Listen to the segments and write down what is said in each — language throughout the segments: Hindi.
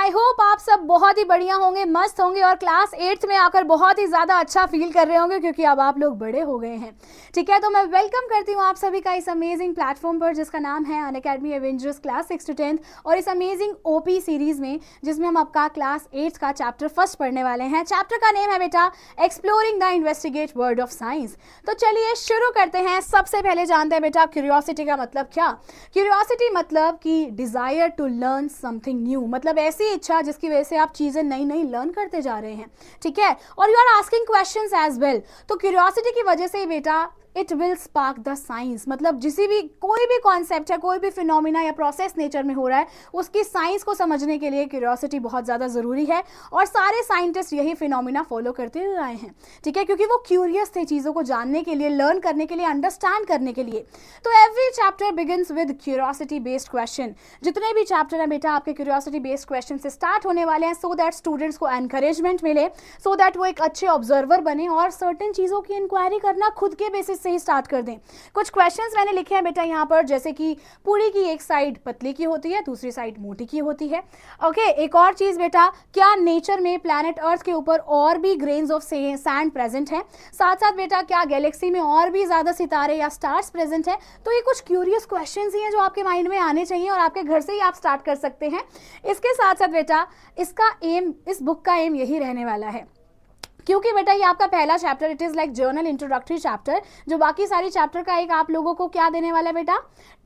आई होप आप सब बहुत ही बढ़िया होंगे, मस्त होंगे और क्लास 8th में आकर बहुत ही ज़्यादा अच्छा फील कर रहे होंगे क्योंकि अब आप लोग बड़े हो गए हैं। ठीक है, तो मैं वेलकम करती हूँ आप सभी का इस अमेजिंग प्लेटफॉर्म पर जिसका नाम है Unacademy Avengers class 6 to 10th और इस अमेजिंग ओपी सीरीज में जिसमें हम आपका क्लास 8th का चैप्टर फर्स्ट पढ़ने वाले हैं। चैप्टर का नेम है बेटा exploring the investigate world of science. तो चलिए शुरू करते हैं। सबसे पहले जानते हैं बेटा क्यूरियोसिटी का मतलब क्या। क्यूरियोसिटी मतलब कि desire to learn something new, मतलब ऐसी इच्छा जिसकी वजह से आप चीजें नई नई लर्न करते जा रहे हैं। ठीक है, और you are asking questions as well. तो क्यूरियोसिटी की वजह से बेटा it will spark the science, मतलब कोई भी कॉन्सेप्ट है, कोई भी फिनोमिना या प्रोसेस नेचर में हो रहा है, उसकी साइंस को समझने के लिए क्यूरियोसिटी बहुत ज़्यादा ज़रूरी है और सारे साइंटिस्ट यही फिनोमिना फॉलो करते हुए आए हैं। ठीक है, क्योंकि वो क्यूरियस थे चीज़ों को जानने के लिए, लर्न करने के लिए, अंडरस्टैंड करने के लिए। तो every chapter begins with curiosity based question. जितने भी चैप्टर हैं बेटा आपके क्यूरियोसिटी बेस्ड क्वेश्चन से स्टार्ट होने वाले हैं, सो दैट स्टूडेंट्स को एनकरेजमेंट मिले, सो दैट वो एक अच्छे ऑब्जर्वर बने और सर्टेन चीज़ों की इंक्वायरी करना खुद के बेसिस से ही स्टार्ट कर दें। कुछ क्वेश्चंस मैंने लिखे हैं बेटा यहाँ पर, जैसे कि पूरी की एक साइड पतली की होती है, दूसरी साइड मोटी की होती है। ओके, एक और चीज बेटा, क्या नेचर में प्लैनेट अर्थ के ऊपर और भी ग्रेन्स ऑफ सैंड प्रेजेंट है? साथ साथ बेटा क्या गैलेक्सी में और भी ज्यादा सितारे या स्टार्स प्रेजेंट है? तो ये कुछ क्यूरियस क्वेश्चंस ही हैं जो आपके माइंड में आने चाहिए और आपके घर से ही आप स्टार्ट कर सकते हैं। इसके साथ साथ बेटा इस बुक का एम यही रहने वाला है, क्योंकि बेटा ये आपका पहला chapter, it is like journal introductory chapter, जो बाकी सारी चैप्टर का एक आप लोगों को क्या देने वाला है बेटा,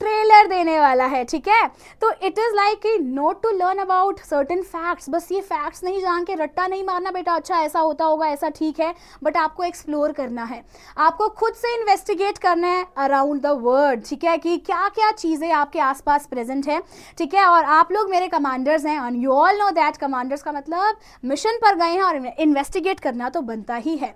ट्रेलर देने वाला है। ठीक है, तो it is like not to learn about certain facts. बस ये फैक्ट्स नहीं जान के रट्टा नहीं मारना बेटा, अच्छा ऐसा होता होगा, ऐसा ठीक है, बट आपको एक्सप्लोर करना है, आपको खुद से इन्वेस्टिगेट करना है अराउंड द वर्ल्ड। ठीक है, कि क्या क्या चीज़ें आपके आसपास प्रेजेंट है। ठीक है, और आप लोग मेरे कमांडर्स हैं and you all know that commanders का मतलब मिशन पर गए हैं और इन्वेस्टिगेट करना तो बनता ही है।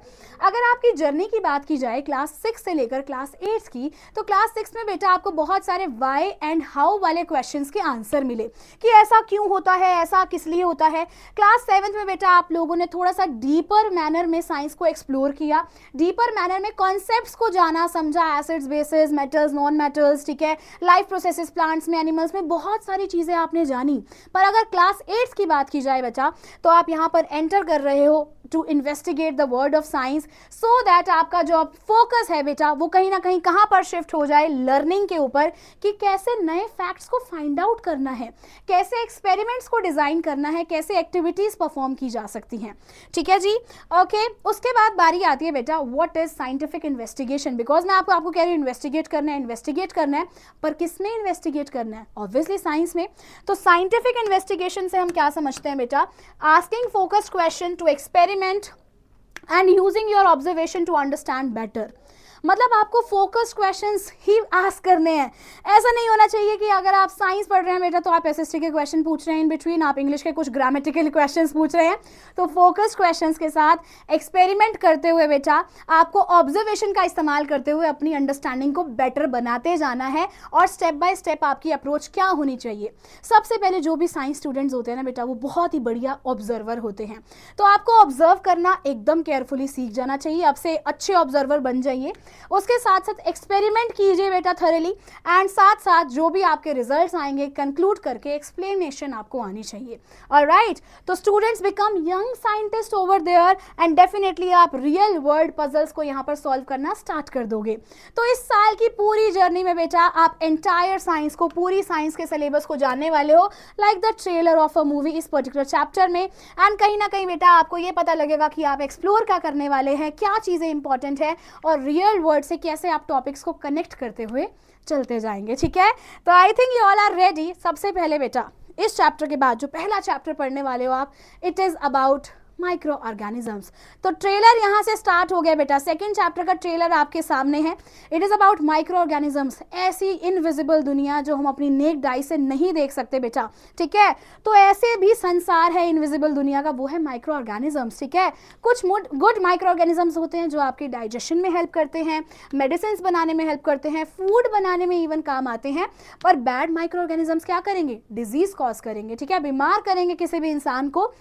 अगर आपकी जर्नी की बात की जाए क्लास 6 से लेकर क्लास 8 की, तो क्लास 6 में बेटा आपको बहुत सारे व्हाई एंड हाउ वाले क्वेश्चंस के आंसर मिले कि ऐसा क्यों होता है, ऐसा किस लिए होता है। क्लास 7 में बेटा आप लोगों ने थोड़ा सा डीपर मैनर में साइंस को एक्सप्लोर किया, डीपर मैनर में कॉन्सेप्ट्स को जाना समझा, acids, basis, metals, non metals. ठीक है, लाइफ प्रोसेसेस, प्लांट्स में, एनिमल्स में, बहुत सारी चीज़ें आपने जानी। पर अगर क्लास 8 की बात की जाए बेटा, तो आप यहाँ पर एंटर कर रहे हो to investigate the world of science, so that आपका जो फोकस है बेटा वो कहीं ना कहीं कहाँ पर शिफ्ट हो जाए, लर्निंग के ऊपर, कि कैसे नए फैक्ट्स को फाइंड आउट करना है, कैसे एक्सपेरिमेंट्स को डिजाइन करना है, कैसे एक्टिविटीज परफॉर्म की जा सकती हैं। ठीक है जी, ओके। उसके बाद बारी आती है बेटा what is scientific investigation, because मैं आपको कह रही हूँ इन्वेस्टिगेट करना है, पर किस में इन्वेस्टिगेट करना है? ऑब्वियसली साइंस में। तो साइंटिफिक इन्वेस्टिगेशन से हम क्या समझते हैं बेटा, asking focused question to experiment and using your observation to understand better। मतलब आपको फोकस क्वेश्चंस ही आस्क करने हैं। ऐसा नहीं होना चाहिए कि अगर आप साइंस पढ़ रहे हैं बेटा तो आप एसएसटी के क्वेश्चन पूछ रहे हैं, इन बिटवीन आप इंग्लिश के कुछ ग्रामेटिकल क्वेश्चंस पूछ रहे हैं। तो फोकस क्वेश्चंस के साथ एक्सपेरिमेंट करते हुए बेटा आपको ऑब्जर्वेशन का इस्तेमाल करते हुए अपनी अंडरस्टैंडिंग को बेटर बनाते जाना है और स्टेप बाय स्टेप आपकी अप्रोच क्या होनी चाहिए। सबसे पहले जो भी साइंस स्टूडेंट्स होते हैं ना बेटा वो बहुत ही बढ़िया ऑब्जर्वर होते हैं, तो आपको ऑब्जर्व करना एकदम केयरफुली सीख जाना चाहिए। अब से अच्छे ऑब्जर्वर बन जाइए। उसके साथ साथ एक्सपेरिमेंट कीजिए बेटा थॉरली, एंड साथ साथ जो भी आपके रिजल्ट्स आएंगे कंक्लूड करके एक्सप्लेनेशन आपको आनी चाहिए। ऑलराइट, तो students become young scientist over there and definitely आप रियल वर्ल्ड पजल्स को यहाँ पर सॉल्व करना स्टार्ट कर दोगे। तो इस साल की पूरी जर्नी में बेटा आप एंटायर साइंस को, पूरी साइंस के सिलेबस को जानने वाले हो, like the trailer of a movie इस पर्टिकुलर चैप्टर में। एंड कहीं ना कहीं बेटा आपको ये पता लगेगा कि आप एक्सप्लोर क्या करने वाले हैं, क्या चीज़ें इंपॉर्टेंट है और रियल वर्ल्ड से कैसे आप टॉपिक्स को कनेक्ट करते हुए चलते जाएंगे। ठीक है, तो I think you all are ready. सबसे पहले बेटा इस चैप्टर के बाद जो पहला चैप्टर पढ़ने वाले हो आप, it is about micro organisms. तो ट्रेलर यहाँ से स्टार्ट हो गया बेटा, सेकंड चैप्टर का ट्रेलर आपके सामने है। It is about micro organisms, ऐसी इनविजिबल दुनिया जो हम अपनी नेक्ड आई से नहीं देख सकते बेटा। ठीक है, तो ऐसे भी संसार है इनविजिबल दुनिया का, वो है माइक्रो ऑर्गेनिजम्स। ठीक है, कुछ गुड माइक्रो ऑर्गेनिजम्स होते हैं जो आपकी डाइजेशन में हेल्प करते हैं, मेडिसिन बनाने में हेल्प करते हैं, फूड बनाने में इवन काम आते हैं। पर बैड माइक्रो ऑर्गेनिजम्स क्या करेंगे, डिजीज कॉज करेंगे। ठीक है, बीमार करेंगे किसी भी इंसान को,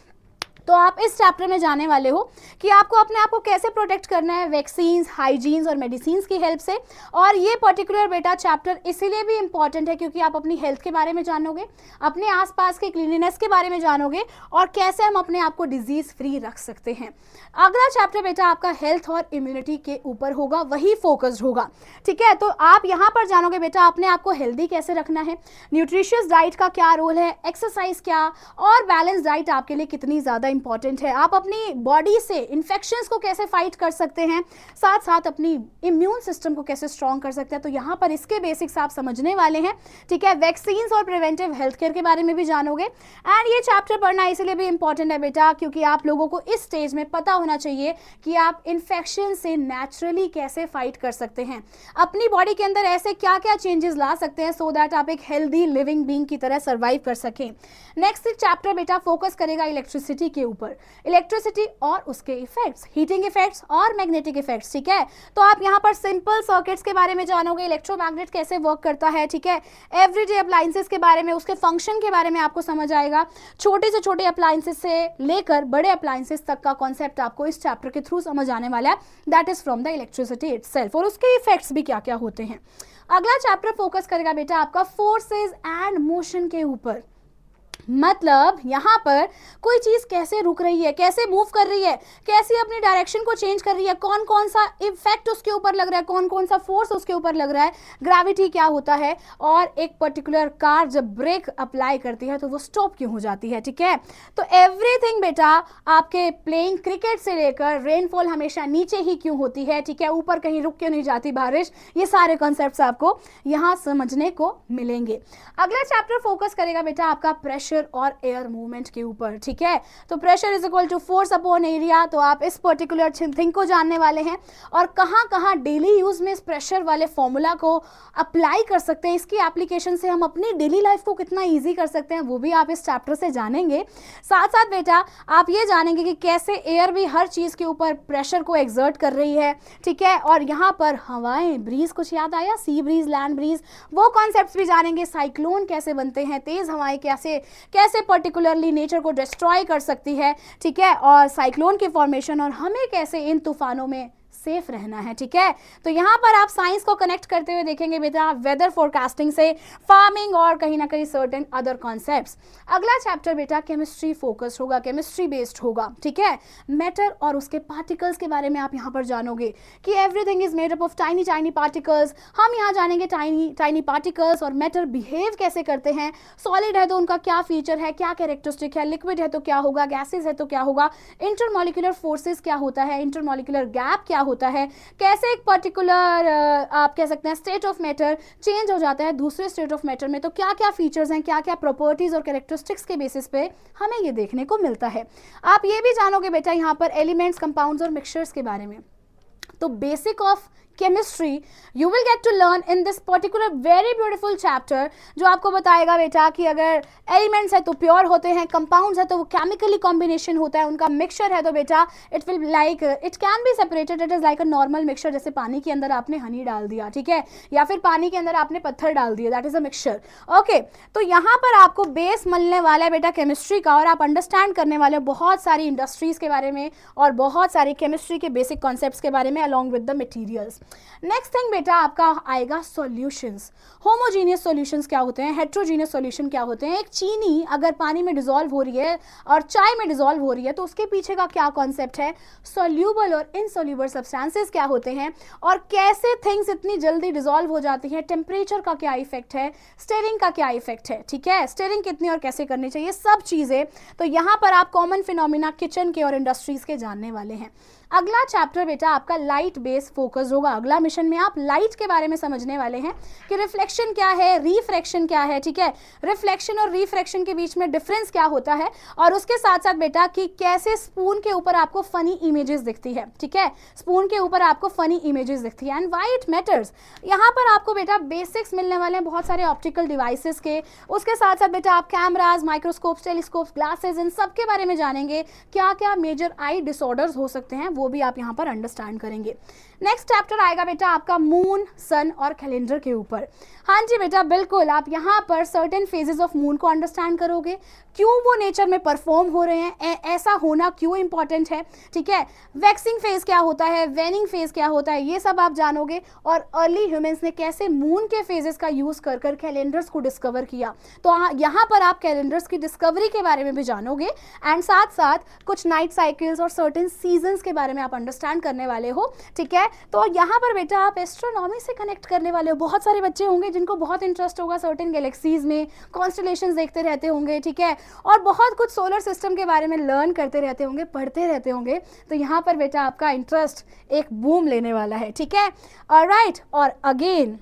तो आप इस चैप्टर में जाने वाले हो कि आपको अपने आप को कैसे प्रोटेक्ट करना है वैक्सीन्स, हाइजीन्स और मेडिसिन्स की हेल्प से। और ये पर्टिकुलर बेटा चैप्टर इसीलिए भी इंपॉर्टेंट है क्योंकि आप अपनी हेल्थ के बारे में जानोगे, अपने आसपास के क्लीनिनेस के बारे में जानोगे और कैसे हम अपने आप को डिजीज फ्री रख सकते हैं। अगला चैप्टर बेटा आपका हेल्थ और इम्यूनिटी के ऊपर होगा, वही फोकस्ड होगा, ठीक है। तो आप यहाँ पर जानोगे बेटा अपने आप को हेल्दी कैसे रखना है, न्यूट्रिशियस डाइट का क्या रोल है, एक्सरसाइज क्या और बैलेंस डाइट आपके लिए कितनी ज़्यादा इंपॉर्टेंट है, आप अपनी बॉडी से इन्फेक्शंस को कैसे फाइट कर सकते हैं, साथ साथ अपनी इम्यून सिस्टम को कैसे स्ट्रॉन्ग कर सकते हैं। तो यहाँ पर इसके बेसिक्स आप समझने वाले हैं, ठीक है। वैक्सीन्स और प्रिवेंटिव हेल्थ केयर के बारे में भी जानोगे। एंड ये चैप्टर पढ़ना इसलिए भी इंपॉर्टेंट है बेटा क्योंकि आप लोगों को इस स्टेज में पता होना चाहिए कि आप इन्फेक्शन से नेचुरली कैसे फाइट कर सकते हैं, अपनी बॉडी के अंदर ऐसे क्या क्या चेंजेस ला सकते हैं सो दैट आप एक हेल्दी लिविंग बीइंग की तरह सर्वाइव कर सकें। नेक्स्ट चैप्टर बेटा फोकस करेगा इलेक्ट्रिसिटी के ऊपर, इलेक्ट्रिसिटी और उसके इफेक्ट्स, हीटिंग इफेक्ट्स और मैग्नेटिक इफेक्ट्स, ठीक है। तो आप यहाँ पर सिंपल सर्किट्स के बारे में जानोगे, इलेक्ट्रोमैग्नेट कैसे वर्क करता है, ठीक है। एवरीडे अप्लायंसेस के बारे में, उसके फंक्शन के बारे में आपको समझ आएगा। छोटे से छोटे अप्लायंसेस से लेकर बड़े अप्लायंसेस तक का कॉन्सेप्ट आपको इस चैप्टर के थ्रू समझ आने वाला है, that is from the electricity itself, और उसके इफेक्ट्स भी क्या क्या होते हैं। अगला चैप्टर फोकस करेगा बेटा आपका फोर्सेस एंड मोशन के ऊपर, मतलब यहाँ पर कोई चीज़ कैसे रुक रही है, कैसे मूव कर रही है, कैसे अपनी डायरेक्शन को चेंज कर रही है, कौन कौन सा इफेक्ट उसके ऊपर लग रहा है, कौन कौन सा फोर्स उसके ऊपर लग रहा है, ग्रेविटी क्या होता है, और एक पर्टिकुलर कार जब ब्रेक अप्लाई करती है तो वो स्टॉप क्यों हो जाती है, ठीक है। तो एवरीथिंग बेटा आपके प्लेइंग क्रिकेट से लेकर रेनफॉल हमेशा नीचे ही क्यों होती है, ठीक है, ऊपर कहीं रुक क्यों नहीं जाती बारिश, ये सारे कॉन्सेप्ट्स आपको यहाँ समझने को मिलेंगे। अगला चैप्टर फोकस करेगा बेटा आपका प्रेशर और एयर मूवमेंट के ऊपर, ठीक है। तो pressure is equal to force upon area, तो आप इस पर्टिकुलर थिंग को जानने वाले हैं और कहाँ कहाँ डेली यूज में इस प्रेशर वाले फॉर्मूला को अप्लाई कर सकते हैं, इसकी एप्लीकेशन से हम अपनी डेली लाइफ को कितना इजी कर सकते हैं वो भी आप इस चैप्टर से जानेंगे। साथ साथ बेटा आप ये जानेंगे कि कैसे एयर भी हर चीज के ऊपर प्रेशर को एक्सर्ट कर रही है, ठीक है। और यहाँ पर हवाएं, ब्रीज, कुछ याद आया, सी ब्रीज, लैंड ब्रीज, वो कॉन्सेप्ट्स भी जानेंगे। साइक्लोन कैसे बनते हैं, तेज हवाएं कैसे पर्टिकुलरली नेचर को डिस्ट्रॉय कर सकती है, ठीक है, और साइक्लोन की फॉर्मेशन और हमें कैसे इन तूफानों में सेफ रहना है, ठीक है। तो यहाँ पर आप साइंस को कनेक्ट करते हुए देखेंगे बेटा वेदर फोरकास्टिंग से फार्मिंग और कहीं ना कहीं सर्टेन अदर कॉन्सेप्ट्स। अगला चैप्टर बेटा केमिस्ट्री फोकस होगा, केमिस्ट्री बेस्ड होगा, ठीक है। मैटर और उसके पार्टिकल्स के बारे में आप यहाँ पर जानोगे कि everything is made up of tiny tiny particles. हम यहाँ जानेंगे टाइनी टाइनी पार्टिकल्स और मैटर बिहेव कैसे करते हैं, सॉलिड है तो उनका क्या फीचर है, क्या कैरेक्टरिस्टिक है, लिक्विड है तो क्या होगा, गैसेज है तो क्या होगा, इंटरमॉलिक्यूलर फोर्सेस क्या होता है, इंटरमॉलिक्यूलर गैप क्या होता है, कैसे एक पर्टिकुलर आप कह सकते हैं स्टेट ऑफ मैटर चेंज हो जाता है दूसरे स्टेट ऑफ मैटर में, तो क्या क्या फीचर्स हैं, क्या क्या प्रॉपर्टीज और कैरेक्टरिस्टिक्स के बेसिस पे हमें ये देखने को मिलता है। आप ये भी जानोगे बेटा यहाँ पर एलिमेंट्स, कंपाउंड्स और मिक्सचर्स के बारे में। तो basic of chemistry you will get to learn in this particular very beautiful chapter, जो आपको बताएगा बेटा कि अगर एलिमेंट्स है तो प्योर होते हैं, कंपाउंड्स है तो वो केमिकली कॉम्बिनेशन होता है, उनका मिक्सचर है तो बेटा it will like it can be separated, it is like a normal mixture, जैसे पानी के अंदर आपने हनी डाल दिया, ठीक है, या फिर पानी के अंदर आपने पत्थर डाल दिया, that is a mixture, okay. तो यहाँ पर आपको बेस मिलने वाला है बेटा केमिस्ट्री का और आप अंडरस्टैंड करने वाले बहुत सारी इंडस्ट्रीज के बारे में और बहुत सारी केमिस्ट्री के बेसिक कॉन्सेप्ट्स के बारे में along with the materials. Next thing बेटा आपका आएगा सॉल्यूशंस। होमोजीनियस सॉल्यूशंस क्या होते हैं, हेट्रोजीनियस सॉल्यूशन क्या होते हैं। एक चीनी अगर पानी में डिसॉल्व हो रही है और चाय में डिसॉल्व हो रही है तो उसके पीछे का क्या कॉन्सेप्ट है, सॉल्यूबल और इनसॉल्यूबल सब्सटेंसेस क्या होते हैं और कैसे थिंग्स इतनी जल्दी डिसॉल्व हो जाती हैं, टेम्परेचर का क्या इफेक्ट है, स्टीयरिंग का क्या इफेक्ट है, ठीक है, स्टीयरिंग कितनी और कैसे करनी चाहिए, सब चीज़ें। तो यहाँ पर आप कॉमन फिनोमिना किचन के और इंडस्ट्रीज के जानने वाले हैं। अगला चैप्टर बेटा आपका लाइट बेस फोकस होगा। अगला मिशन में आप लाइट के बारे में समझने वाले हैं कि रिफ्लेक्शन क्या है, रिफ्रैक्शन क्या है, ठीक है, रिफ्लेक्शन और रिफ्रैक्शन के बीच में डिफरेंस क्या होता है, और उसके साथ साथ बेटा कि कैसे स्पून के ऊपर आपको फनी इमेजेस दिखती है, ठीक है, स्पून के ऊपर आपको फनी इमेजेस दिखती है, एंड व्हाई इट मैटर्स। यहाँ पर आपको बेटा बेसिक्स मिलने वाले हैं बहुत सारे ऑप्टिकल डिवाइसेस के, उसके साथ साथ बेटा आप कैमराज, माइक्रोस्कोप्स, टेलीस्कोप्स, ग्लासेस, इन सब के बारे में जानेंगे। क्या क्या मेजर आई डिसऑर्डर्स हो सकते हैं वो भी आप यहाँ पर अंडरस्टैंड करेंगे। नेक्स्ट चैप्टर आएगा बेटा आपका मून, सन और कैलेंडर के ऊपर। हाँ जी बेटा बिल्कुल, आप यहाँ पर सर्टेन फेजेस ऑफ मून को अंडरस्टैंड करोगे, क्यों वो नेचर में परफॉर्म हो रहे हैं, ऐसा होना क्यों इंपॉर्टेंट है, ठीक है। वैक्सिंग फेज क्या होता है, वेनिंग फेज क्या होता है, ये सब आप जानोगे। और अर्ली ह्यूमंस ने कैसे मून के फेजेस का यूज कर कर कैलेंडर्स को डिस्कवर किया, तो यहाँ पर आप कैलेंडर्स की डिस्कवरी के बारे में भी जानोगे। एंड साथ साथ कुछ नाइट साइकिल्स और सर्टेन सीजन्स के बारे में आप अंडरस्टैंड करने वाले हो, ठीक है। तो यहाँ पर बेटा आप एस्ट्रोनॉमी से कनेक्ट करने वाले हो। बहुत सारे बच्चे होंगे जिनको बहुत इंटरेस्ट होगा सर्टेन गैलेक्सीज में, कॉन्स्टलेशंस देखते रहते होंगे, ठीक है, और बहुत कुछ सोलर सिस्टम के बारे में लर्न करते रहते होंगे, पढ़ते रहते होंगे। तो यहाँ पर बेटा आपका इंटरेस्ट एक बूम लेने वाला है, ठीक है। ऑलराइट, और अगेन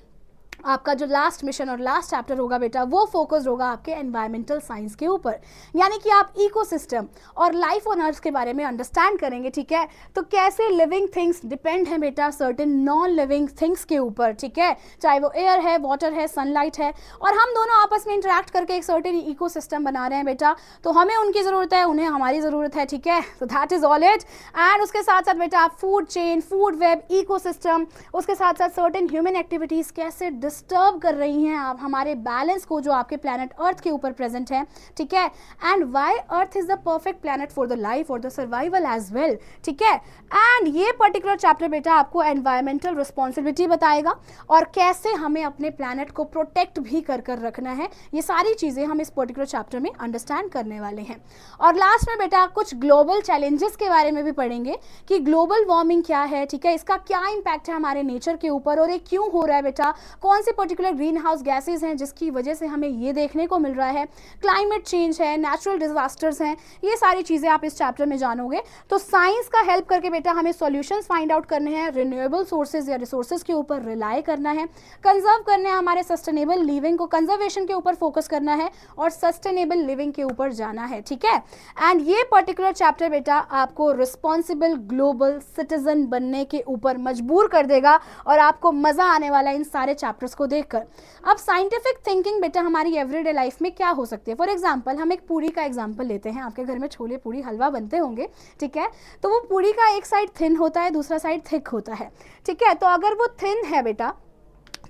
आपका जो लास्ट मिशन और लास्ट चैप्टर होगा बेटा वो फोकस्ड होगा आपके एनवायरमेंटल साइंस के ऊपर, यानी कि आप इकोसिस्टम और लाइफ ऑन अर्थ के बारे में अंडरस्टैंड करेंगे, ठीक है। तो कैसे लिविंग थिंग्स डिपेंड है बेटा सर्टेन नॉन लिविंग थिंग्स के ऊपर, ठीक है, चाहे वो एयर है, वाटर है, सनलाइट है, और हम दोनों आपस में इंटरेक्ट करके एक सर्टेन इकोसिस्टम बना रहे हैं बेटा। तो हमें उनकी ज़रूरत है, उन्हें हमारी ज़रूरत है, ठीक है। तो that is all it. And उसके साथ साथ बेटा आप food chain, food web, ecosystem, उसके साथ साथ सर्टेन ह्यूमन एक्टिविटीज़ कैसे डिस्टर्ब कर रही हैं आप हमारे बैलेंस को जो आपके प्लैनेट अर्थ के ऊपर प्रेजेंट है, ठीक है। And why earth is the perfect planet for the life और द सर्वाइवल एज वेल, ठीक है। एंड ये पर्टिकुलर चैप्टर बेटा आपको एनवायरमेंटल रिस्पॉन्सिबिलिटी बताएगा और कैसे हमें अपने प्लैनेट को प्रोटेक्ट भी कर कर रखना है। ये सारी चीज़ें हम इस पर्टिकुलर चैप्टर में अंडरस्टैंड करने वाले हैं। और लास्ट में बेटा कुछ ग्लोबल चैलेंजेस के बारे में भी पढ़ेंगे कि ग्लोबल वार्मिंग क्या है, ठीक है, इसका क्या इम्पैक्ट है हमारे नेचर के ऊपर और ये क्यों हो रहा है बेटा, कौन से पर्टिकुलर ग्रीन हाउस गैसेज हैं जिसकी वजह से हमें ये देखने को मिल रहा है, क्लाइमेट चेंज है, नेचुरल डिजास्टर्स हैं, ये सारी चीज़ें आप इस चैप्टर में जानोगे। तो साइंस का हेल्प करके बेटा हमें सॉल्यूशंस फाइंड आउट करने हैं, रिन्यूएबल सोर्सेज या रिसोर्सेज के ऊपर रिलाई करना है, कंजर्व करने हैं हमारे सस्टेनेबल लिविंग को, कंजर्वेशन के ऊपर फोकस करना है और सस्टेनेबल लिविंग के ऊपर जाना है, ठीक है। एंड ये पर्टिकुलर चैप्टर बेटा आपको रिस्पॉन्सिबल ग्लोबल सिटीजन बनने के ऊपर मजबूर कर देगा और आपको मज़ा आने वाला है इन सारे चैप्टर्स को देखकर। अब साइंटिफिक थिंकिंग बेटा हमारी एवरीडे लाइफ में क्या हो सकती है। फॉर एग्जांपल हम एक पूरी का एग्जांपल लेते हैं, आपके घर में छोले पूरी हलवा बनते होंगे, ठीक है। तो वो पूरी का एक साइड थिन होता है, दूसरा साइड थिक होता है, ठीक है। तो अगर वो थिन है बेटा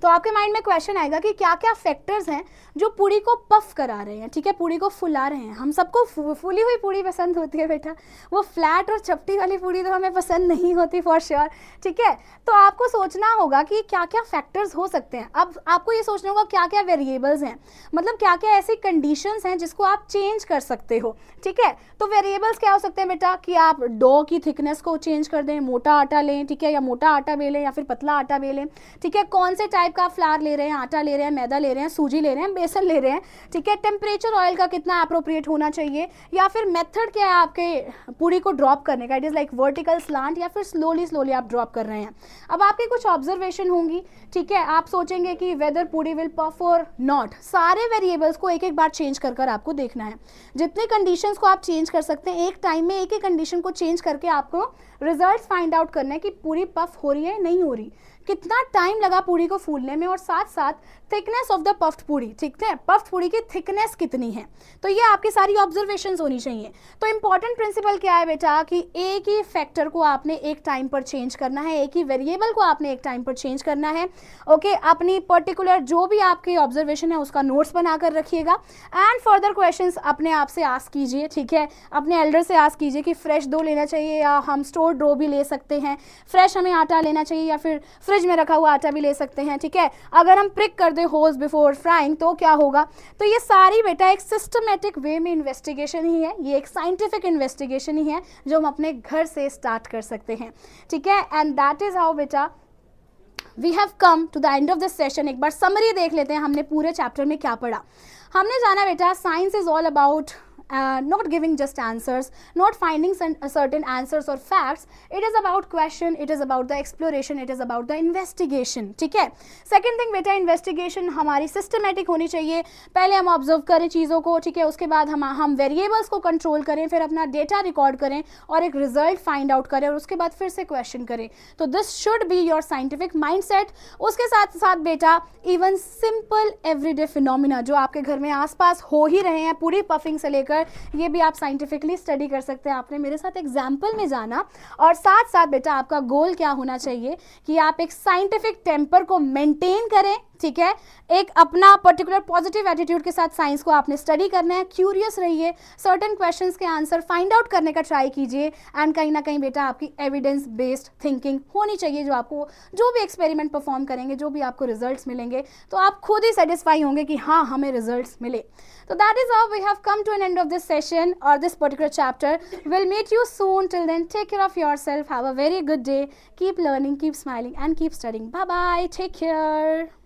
तो आपके माइंड में क्वेश्चन आएगा कि क्या क्या फैक्टर्स हैं जो पूरी को पफ करा रहे हैं, ठीक है, पूरी को फुला रहे हैं। हम सबको फूली हुई पूरी पसंद होती है बेटा, वो फ्लैट और चपटी वाली पूरी तो हमें पसंद नहीं होती फॉर श्योर, ठीक है। तो आपको सोचना होगा कि क्या क्या फैक्टर्स हो सकते हैं। अब आपको ये सोचना होगा क्या क्या वेरिएबल्स हैं, मतलब क्या क्या ऐसी कंडीशंस हैं जिसको आप चेंज कर सकते हो, ठीक है। तो वेरिएबल्स क्या हो सकते हैं बेटा कि आप डो की थिकनेस को चेंज कर दें, मोटा आटा लें, ठीक है, या मोटा आटा बेलें या फिर पतला आटा बेलें, ठीक है, कौन से टाइप का फ्लावर ले रहे हैं, आटा ले रहे हैं, मैदा ले रहे हैं, सूजी ले रहे हैं, बेसन ले रहे हैं, ठीक है, टेम्परेचर ऑयल का कितना अप्रोप्रिएट होना चाहिए, या फिर मेथड क्या है आपके पूरी को ड्रॉप करने का, it is like vertical slant या फिर स्लोली आप ड्रॉप कर रहे हैं। अब आपकी कुछ ऑब्जर्वेशन होंगी, ठीक है, आप सोचेंगे कि वेदर पूरी विल पफ और नॉट। सारे वेरिएबल्स को एक एक बार चेंज कर कर आपको देखना है, जितने कंडीशंस को आप चेंज कर सकते हैं एक टाइम में, एक ही कंडीशन को चेंज करके आपको रिजल्ट फाइंड आउट करना है कि पूरी पफ हो रही है नहीं हो रही, कितना टाइम लगा पूरी को फूलने में, और साथ साथ थिकनेस ऑफ द पफ्ड पूरी, ठीक है, पफ्ड पूरी की थिकनेस कितनी है। तो ये आपकी सारी ऑब्जर्वेशंस होनी चाहिए। तो इंपॉर्टेंट प्रिंसिपल क्या है बेटा कि एक ही फैक्टर को आपने एक टाइम पर चेंज करना है, एक ही वेरिएबल को आपने एक टाइम पर चेंज करना है, ओके। अपनी पर्टिकुलर जो भी आपकी ऑब्जर्वेशन है उसका नोट्स बनाकर रखिएगा एंड फर्दर क्वेश्चंस अपने आप से आस्क कीजिए, ठीक है, अपने एल्डर से आस्क कीजिए कि फ्रेश डो लेना चाहिए या हम स्टोर डो भी ले सकते हैं, फ्रेश हमें आटा लेना चाहिए या फिर फ्रिज में रखा हुआ आटा भी ले सकते हैं, ठीक है। अगर हम प्रिक कर दे होल्स बिफोर फ्राइंग तो क्या होगा। तो ये सारी बेटा एक सिस्टमेटिक वे में इन्वेस्टिगेशन ही है, ये एक साइंटिफिक इन्वेस्टिगेशन ही है जो हम अपने घर से स्टार्ट कर सकते हैं, ठीक है। एंड दैट इज हाउ बेटा we have come to the end of this session. एक बार समरी देख लेते हैं हमने पूरे चैप्टर में क्या पढ़ा। हमने जाना बेटा science is all about not giving just answers, not finding certain answers or facts. It is about question, it is about the exploration, it is about the investigation, ठीक है। सेकेंड थिंग बेटा इन्वेस्टिगेशन हमारी सिस्टमेटिक होनी चाहिए। पहले हम ऑब्जर्व करें चीज़ों को, ठीक है, उसके बाद हम वेरिएबल्स को कंट्रोल करें, फिर अपना डेटा रिकॉर्ड करें और एक रिजल्ट फाइंड आउट करें और उसके बाद फिर से क्वेश्चन करें। तो this should be your scientific mindset. उसके साथ साथ बेटा इवन सिंपल एवरीडे फिनोमिना जो आपके घर में आसपास हो ही रहे हैं, पूरी पफिंग से लेकर चैप्टर, ये भी आप साइंटिफिकली स्टडी कर सकते हैं। आपने मेरे साथ एग्जाम्पल में जाना, और साथ साथ बेटा आपका गोल क्या होना चाहिए कि आप एक साइंटिफिक टेम्पर को मेंटेन करें, ठीक है। एक अपना पर्टिकुलर पॉजिटिव एटीट्यूड के साथ साइंस को आपने स्टडी करना है, क्यूरियस रहिए, सर्टेन क्वेश्चंस के आंसर फाइंड आउट करने का ट्राई कीजिए, एंड कहीं ना कहीं बेटा आपकी एविडेंस बेस्ड थिंकिंग होनी चाहिए। जो आपको जो भी एक्सपेरिमेंट परफॉर्म करेंगे, जो भी आपको रिजल्ट्स मिलेंगे, तो आप खुद ही सेटिस्फाई होंगे कि हाँ हमें रिजल्ट्स मिले। तो that is how we have come to an end of this session और this particular chapter. Will meet you soon. Till then, take care of yourself. Have a very good day. Keep learning, keep smiling, and keep studying. Bye bye. Take care.